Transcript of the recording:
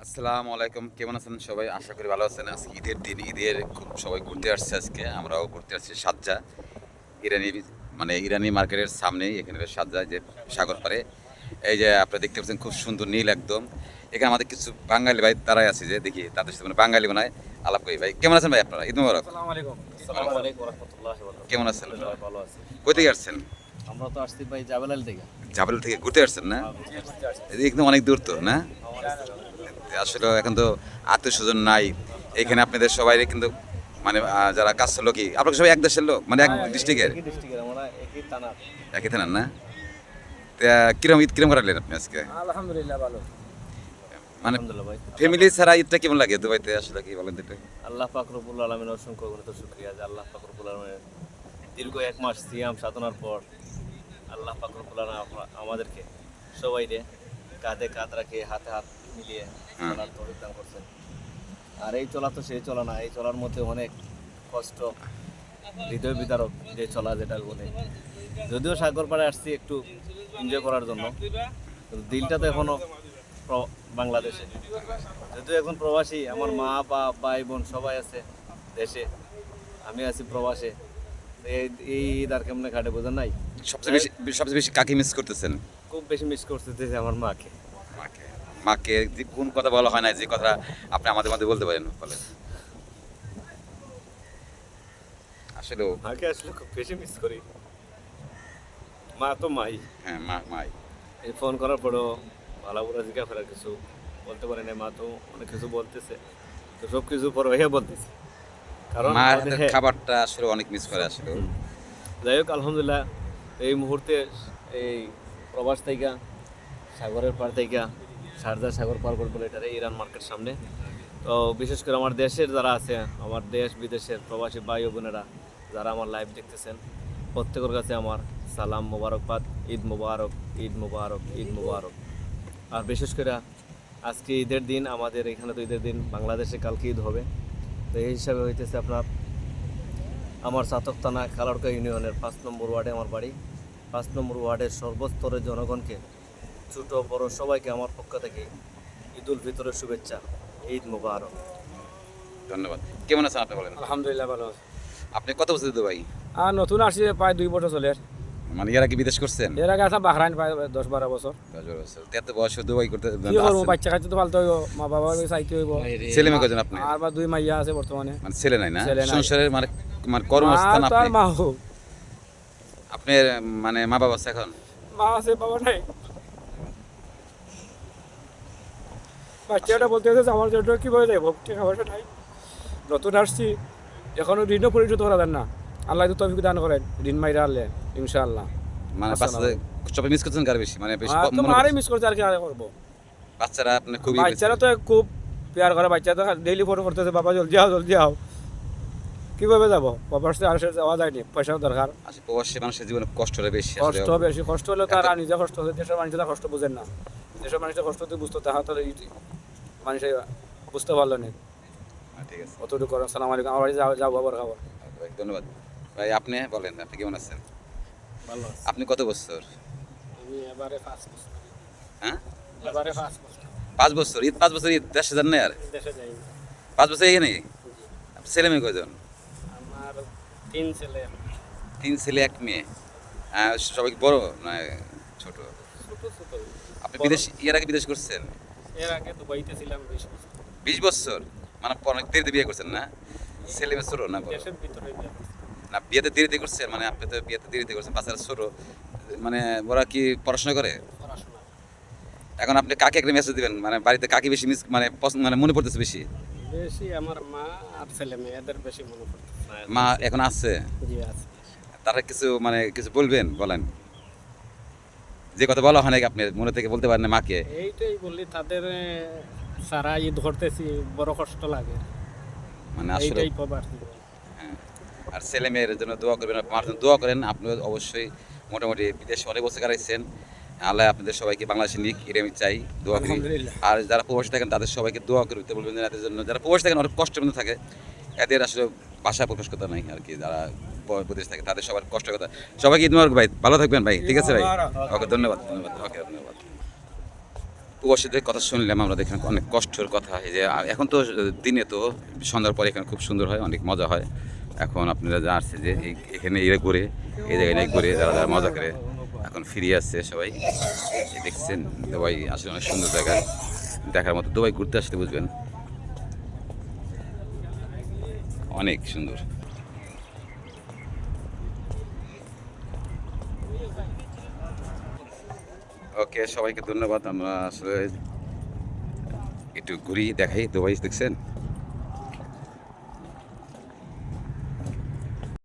আসসালামু আলাইকুম, কেমন আছেন সবাই? আশা করি ভালো আছেন। আজকে ঈদের দিন, ঈদের খুব সবাই ঘুরতে আসছে। আজকে আমরাও ঘুরতে আসছি সাজ্জা ইরানি, মানে ইরানি মার্কেটের সামনেই এখানে সাজ্জা যে সাগর পাড়ে। এই যে আপনারা দেখতে পাচ্ছেন খুব সুন্দর নীল একদম। এখানে আমাদের কিছু বাঙালি ভাই তারাই আছে, যে দেখি তাদের সাথে মানে বাঙালি বানায় আলাপ করি। ভাই কেমন আছেন ভাই? আপনারা ঈদ মোবারক। আসসালামু আলাইকুম। আসসালামু আলাইকুম ওয়া রাহমাতুল্লাহি ওয়া বারাকাতুহু। কেমন আছেন? আলহামদুলিল্লাহ ভালো আছি। কই থেকে আসছেন? আমরা তো আসছি ভাই জাবেলাল থেকে। জাবেল থেকে ঘুরতে আসছেন না? ঘুরতে আসছি। একদম অনেক দূর তো না? আসলে এখন তো আত্মীয় স্বজন নাই এখানে, আপনাদের সবাই কিন্তু মানে যারা কাজ ছিল কি আপনারা সবাই এক দেশের লোক, মানে এক ডিস্ট্রিক্টের একই ডিস্ট্রিক্টের আমরা একই থানা। একই থানার না? তা কিরম ঈদ কিরম কাটালেন আপনি আজকে? আলহামদুলিল্লাহ ভালো। মানে আলহামদুলিল্লাহ ভাই। ফ্যামিলি ছাড়া ঈদটা কেমন লাগে দুবাইতে? আসলে কি বলেন তো একটু? আল্লাহ পাক রব্বুল আলামিনের অসংখ্য অগণিত শুকরিয়া যে আল্লাহ পাক রব্বুল আলামিনের দীর্ঘ 1 মাস সিয়াম সাধনার পর আল্লাহ পাক রব্বুল আলামিন আমাদেরকে সবাইকে কাঁধে কাঁধ রাখে হাতে হাত মিলিয়ে চলার তৌফিক দান করছেন। আর এই চলা তো সেই চলা না, এই চলার মধ্যে অনেক কষ্ট, হৃদয় বিদারক যে চলা যেটা বলে। যদিও সাগর পাড়ে আসছি একটু এনজয় করার জন্য, কিন্তু দিলটা তো এখনো বাংলাদেশে। যদিও এখন প্রবাসী, আমার মা বা ভাই বোন সবাই আছে দেশে, আমি আছি প্রবাসে। এই ঈদ আর কেমনে কাটে বোঝেন নাই। সবচেয়ে বেশি কাকে মিস করতেছেন? খুব বেশি মিস করতেছি আমার মাকে। মাকে। মাকে কোন কথা বলা হয় না, যে কথা আপনি আমাদের মধ্যে বলতে পারেন বলেন। আসলে মাকে আসলে খুব বেশি মিস করি। মা তো মাই। হ্যাঁ, মাই। এই ফোন করার পরেও ভালো বুড়া জিজ্ঞা ফেরার কিছু বলতে পারে না। মা তো অনেক কিছু বলতেছে, তো সব কিছু পরে হয়ে বলতেছে, কারণ মায়ের হাতের খাবারটা আসলে অনেক মিস করে আসলে। যাই হোক আলহামদুলিল্লাহ এই মুহূর্তে এই প্রবাস থেকে সাগরের পার থেকে শারজা সাগর পার করবো এটারে ইরান মার্কেট সামনে। তো বিশেষ করে আমার দেশের যারা আছে, আমার দেশ বিদেশের প্রবাসী ভাই ও বোনেরা যারা আমার লাইভ দেখতেছেন, প্রত্যেকের কাছে আমার সালাম মোবারকবাদ। ঈদ মুবারক, ঈদ মুবারক, ঈদ মুবারক। আর বিশেষ করে আজকে ঈদের দিন, আমাদের এখানে তো ঈদের দিন, বাংলাদেশে কালকে ঈদ হবে। তো এই হিসাবে হইতেছে আপনার আমার চাতক থানা কালারকা ইউনিয়নের 5 নম্বর ওয়ার্ডে আমার বাড়ি। 5 নম্বর ওয়ার্ডের সর্বস্তরের জনগণকে, ছোট বড় সবাইকে আমার পক্ষ থেকে ঈদ উল ফিতরের শুভেচ্ছা, ঈদ মুবারক। ধন্যবাদ। কেমন আছেন আপনি বলেন? আলহামদুলিল্লাহ ভালো আছে। আপনি কত বছর দুবাই? আর নতুন আসছি প্রায় 2 বছর চলে। মানে এর আগে বিদেশ করছেন? এর আগে আসলাম বাহরাইন প্রায় 10-12 বছর। 10 বছর। এত বয়স দুবাই করতে কি করবো, বাচ্চা কাচ্চা তো পালতে হইব, মা বাবা চাইতে হইব। ছেলে মেয়ে কজন আপনি? আর বা 2 মাইয়া আছে বর্তমানে। মানে ছেলে নাই না? ছেলে নাই। সংসারের মানে মানে কর্মস্থান মা তো আর আপনি? মা হোক। আপনার মানে মা বাবা আছে এখন? মা আছে, বাবা নাই। বাচ্চাটা বলতে আছে আমার জন্য কীভাবে যাবো, টাকা পয়সা নাই। নতুন আসছি, এখনো ঋণও পরিশোধ করা যান না। আল্লাহ তো তৌফিক দান করেন, ঋণ মাইরা আনলে ইনশাআল্লাহ। মানে বাচ্চাদের সবাই মিস করছেন কার বেশি? মানে বেশি তো মারে মিস করছে, আর কি আর করবো। বাচ্চারা আপনি খুবই বাচ্চারা তো খুব পেয়ার করে, বাচ্চা তো ডেইলি ফটো করতেছে, বাবা জলদি আও জলদি আও। কীভাবে যাবো, বাবার সাথে আর যাওয়া যায়নি, পয়সার দরকার। আসলে প্রবাসী মানুষের জীবনে কষ্টটা বেশি আসলে। কষ্ট বেশি, কষ্ট হলে তারা নিজে কষ্ট হচ্ছে, দেশের মানুষরা কষ্ট বুঝেন না। দেশের মানুষের কষ্ট তো বুঝতে, তাহা তো মানুষের বুঝতে পারলো না। ঠিক আছে অতটুকু করেন। সালাম আলাইকুম, আমার বাড়ি যাবো আবার খাবার। ভাই, ধন্যবাদ। ভাই আপনি বলেন, আপনি কেমন আছেন? ভালো আছে। আপনি কত বছর? আমি এবারে 5 বছর। হ্যাঁ, এবারে 5 বছর 5 বছর। ঈদ 5 বছর ঈদ দেশে যান না আর? দেশে যাই। 5 বছর এখানে? ছেলে মেয়ে কয়জন? আমার 3 ছেলে। 3 ছেলে 1 মেয়ে। সবাই কি বড় না ছোট? ছোট ছোট। আপনি বিদেশ এর আগে বিদেশ করছেন? এর আগে দুবাইতে ছিলাম 20 বছর। 20 বছর? মানে অনেক দেরিতে বিয়ে করছেন না? ছেলে মেয়ে ছোট না বড়? দেশের ভিতরে বিয়ে করছি। না, বিয়েতে দেরিতে করছেন, মানে আপনি তো বিয়েতে দেরিতে করছেন, বাচ্চারা ছোট। মানে ওরা কি পড়াশোনা করে? পড়াশোনা। এখন আপনি কাকে একটা মেসেজ দিবেন, মানে বাড়িতে কাকে বেশি মিস মানে মানে মনে পড়তেছে বেশি? বেশি আমার মা আর ছেলে মেয়ে, এদের বেশি মনে পড়তেছে। মা এখন আছে? জি আছে। তারা কিছু মানে কিছু বলবেন, বলেন যে কথা বলা হয় নাকি আপনি মনে থেকে বলতে পারেন না মাকে? এইটাই বললি, তাদের সারা ঈদ ধরতেছি, বড় কষ্ট লাগে। মানে আসলে এইটাই প্রবাসী। হ্যাঁ। আর ছেলে মেয়ের জন্য দোয়া করবেন, মার জন্য দোয়া করেন। আপনি অবশ্যই মোটামুটি বিদেশে অনেক বছর কাটাইছেন, আল্লাহ আপনাদের সবাইকে বাংলাদেশে নিক, এটাই আমি চাই, দোয়া করি। আলহামদুলিল্লাহ। আর যারা প্রবাসী থাকেন তাদের সবাইকে দোয়া করতে বলবেন, যে এদের জন্য যারা প্রবাসী থাকেন অনেক কষ্টের মধ্যে থাকে, এদের আসলে ভাষা প্রকাশ করতে নাই আর কি, যারা বিদেশ থাকে তাদের সবার কষ্টের কথা। সবাইকে ঈদ মোবারক ভাই, ভালো থাকবেন ভাই, ঠিক আছে ভাই, ওকে ধন্যবাদ ধন্যবাদ, ওকে ধন্যবাদ। প্রবাসীদের কথা শুনলাম আমরা, দেখলাম অনেক কষ্টের কথা। এই যে এখন তো দিনে তো সন্ধ্যার পরে এখানে খুব সুন্দর হয়, অনেক মজা হয়। এখন আপনারা যা আসছে যে এখানে এরা ঘুরে, এই জায়গায় ঘুরে যারা যারা মজা করে এখন ফিরে আসছে সবাই। এই দেখছেন দুবাই আসলে অনেক সুন্দর জায়গা, দেখার মতো। দুবাই ঘুরতে আসলে বুঝবেন অনেক সুন্দর। ওকে, সবাইকে ধন্যবাদ। আমরা আসলে একটু ঘুরি দেখাই দুবাই, দেখছেন।